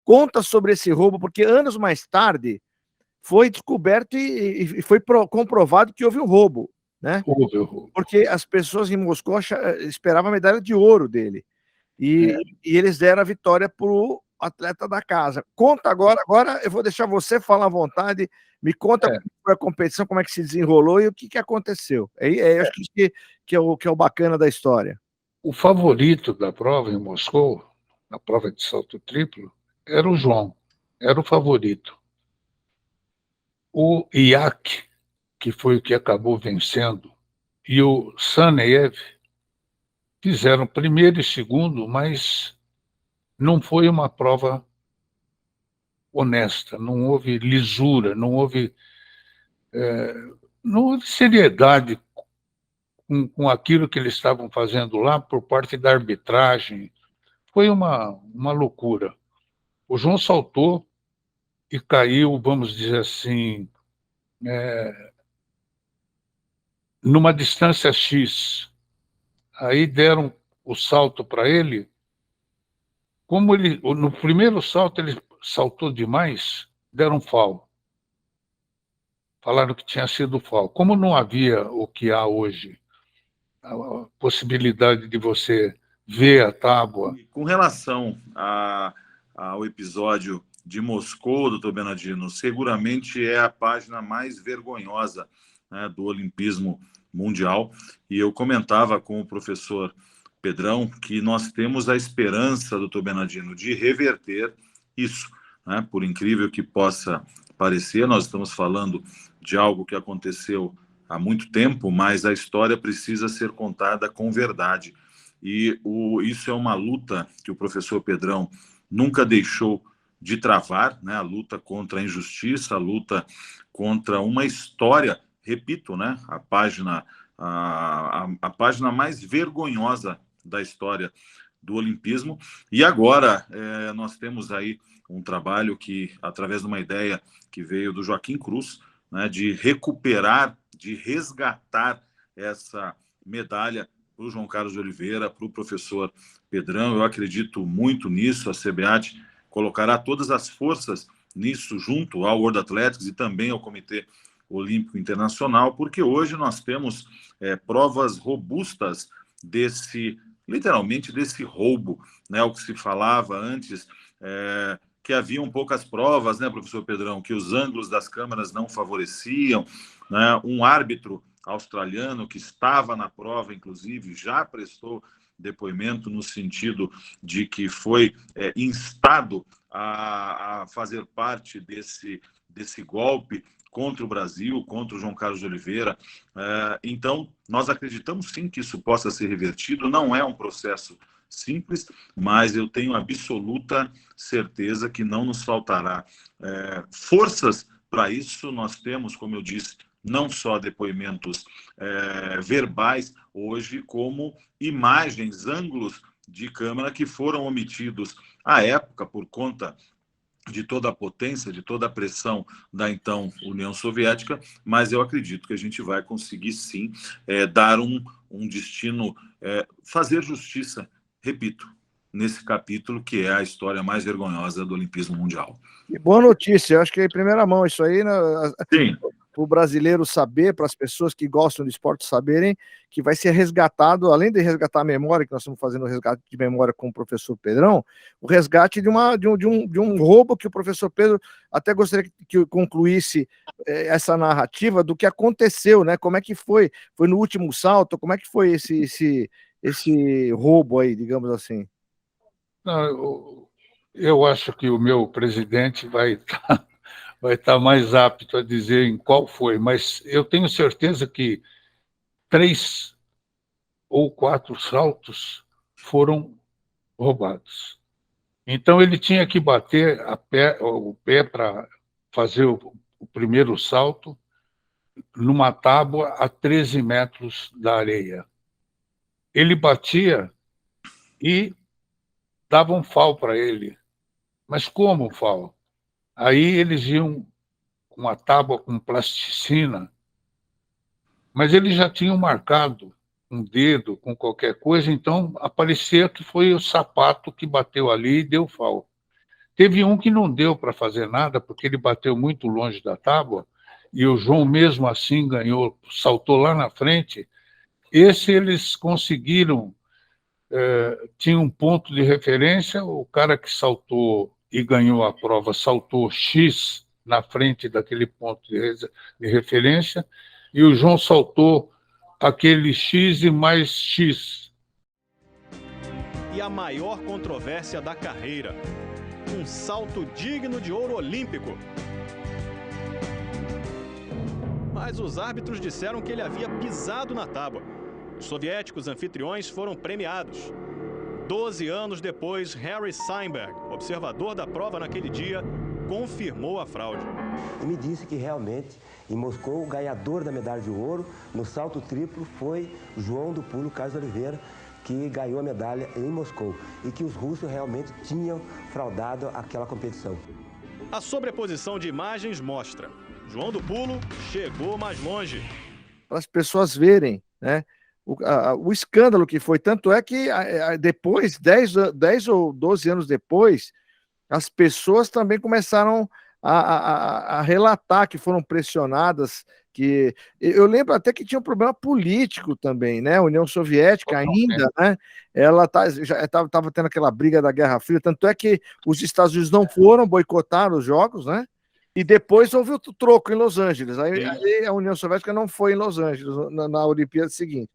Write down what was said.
Conta sobre esse roubo, porque anos mais tarde foi descoberto e foi comprovado que houve um roubo, né? Houve o roubo. Porque as pessoas em Moscou esperavam a medalha de ouro dele. E eles deram a vitória para o atleta da casa. Conta agora eu vou deixar você falar à vontade, me conta como foi a competição, como é que se desenrolou e o que aconteceu. Acho que é o bacana da história. O favorito da prova em Moscou, na prova de salto triplo, era o João, era o favorito. O Iak, que foi o que acabou vencendo, e o Saneyev fizeram primeiro e segundo, mas não foi uma prova honesta, não houve lisura, não houve seriedade com aquilo que eles estavam fazendo lá por parte da arbitragem. Foi uma loucura. O João saltou e caiu, vamos dizer assim, numa distância X. Aí deram o salto para ele. Como ele, no primeiro salto, ele saltou demais, deram foul. Falaram que tinha sido foul. Como não havia o que há hoje, a possibilidade de você ver a tábua. Com relação ao episódio de Moscou, doutor Bernardino, seguramente é a página mais vergonhosa, né, do olimpismo mundial. E eu comentava com o professor Pedrão que nós temos a esperança, doutor Bernardino, de reverter isso, né? Por incrível que possa parecer, nós estamos falando de algo que aconteceu há muito tempo, mas a história precisa ser contada com verdade. E isso é uma luta que o professor Pedrão nunca deixou de travar, né? A luta contra a injustiça, a luta contra uma história, repito, né? A página mais vergonhosa da história do olimpismo. E agora nós temos aí um trabalho que, através de uma ideia que veio do Joaquim Cruz, né, de recuperar, de resgatar essa medalha para o João Carlos de Oliveira, para o professor Pedrão. Eu acredito muito nisso. A CBAT colocará todas as forças nisso, junto ao World Athletics e também ao Comitê Olímpico Internacional, porque hoje nós temos provas robustas literalmente desse roubo, né? O que se falava antes, que haviam poucas provas, né, professor Pedrão, que os ângulos das câmeras não favoreciam, né? Um árbitro australiano que estava na prova, inclusive, já prestou depoimento no sentido de que foi instado a fazer parte desse golpe contra o Brasil, contra o João Carlos de Oliveira. Então, nós acreditamos sim que isso possa ser revertido. Não é um processo simples, mas eu tenho absoluta certeza que não nos faltará forças para isso. Nós temos, como eu disse, não só depoimentos verbais hoje, como imagens, ângulos de câmera que foram omitidos à época por conta de toda a potência, de toda a pressão da então União Soviética, mas eu acredito que a gente vai conseguir sim dar um destino, fazer justiça, repito, nesse capítulo que é a história mais vergonhosa do olimpismo mundial. Que boa notícia, eu acho que é em primeira mão isso aí, né? Sim. Para o brasileiro saber, para as pessoas que gostam do esporte saberem que vai ser resgatado, além de resgatar a memória, que nós estamos fazendo o resgate de memória com o professor Pedrão, o resgate de um roubo que o professor Pedro até gostaria que concluísse essa narrativa do que aconteceu, né? Como é que foi? Foi no último salto? Como é que foi esse roubo aí, digamos assim? Não, eu acho que o meu presidente vai estar mais apto a dizer em qual foi, mas eu tenho certeza que 3 ou 4 saltos foram roubados. Então, ele tinha que bater o pé para fazer o primeiro salto numa tábua a 13 metros da areia. Ele batia e dava um foul para ele. Mas como foul? Aí eles iam com uma tábua com plasticina, mas eles já tinham marcado um dedo com qualquer coisa, então aparecia que foi o sapato que bateu ali e deu foul. Teve um que não deu para fazer nada, porque ele bateu muito longe da tábua, e o João, mesmo assim, ganhou, saltou lá na frente. Esse eles conseguiram, tinha um ponto de referência, o cara que saltou e ganhou a prova saltou X na frente daquele ponto de referência, e o João saltou aquele X e mais X. E a maior controvérsia da carreira, um salto digno de ouro olímpico. Mas os árbitros disseram que ele havia pisado na tábua. Os soviéticos anfitriões foram premiados. 12 anos depois, Harry Steinberg, observador da prova naquele dia, confirmou a fraude. E me disse que realmente, em Moscou, o ganhador da medalha de ouro no salto triplo foi João do Pulo Carlos Oliveira, que ganhou a medalha em Moscou, e que os russos realmente tinham fraudado aquela competição. A sobreposição de imagens mostra: João do Pulo chegou mais longe. Para as pessoas verem, né, o escândalo que foi. Tanto é que depois, 10 ou 12 anos depois, as pessoas também começaram a relatar que foram pressionadas, que eu lembro até que tinha um problema político também, né? A União Soviética ainda, né? Ela já estava tendo aquela briga da Guerra Fria, tanto é que os Estados Unidos não foram, boicotaram os jogos, né? E depois houve o troco em Los Angeles. Aí a União Soviética não foi em Los Angeles na Olimpíada seguinte.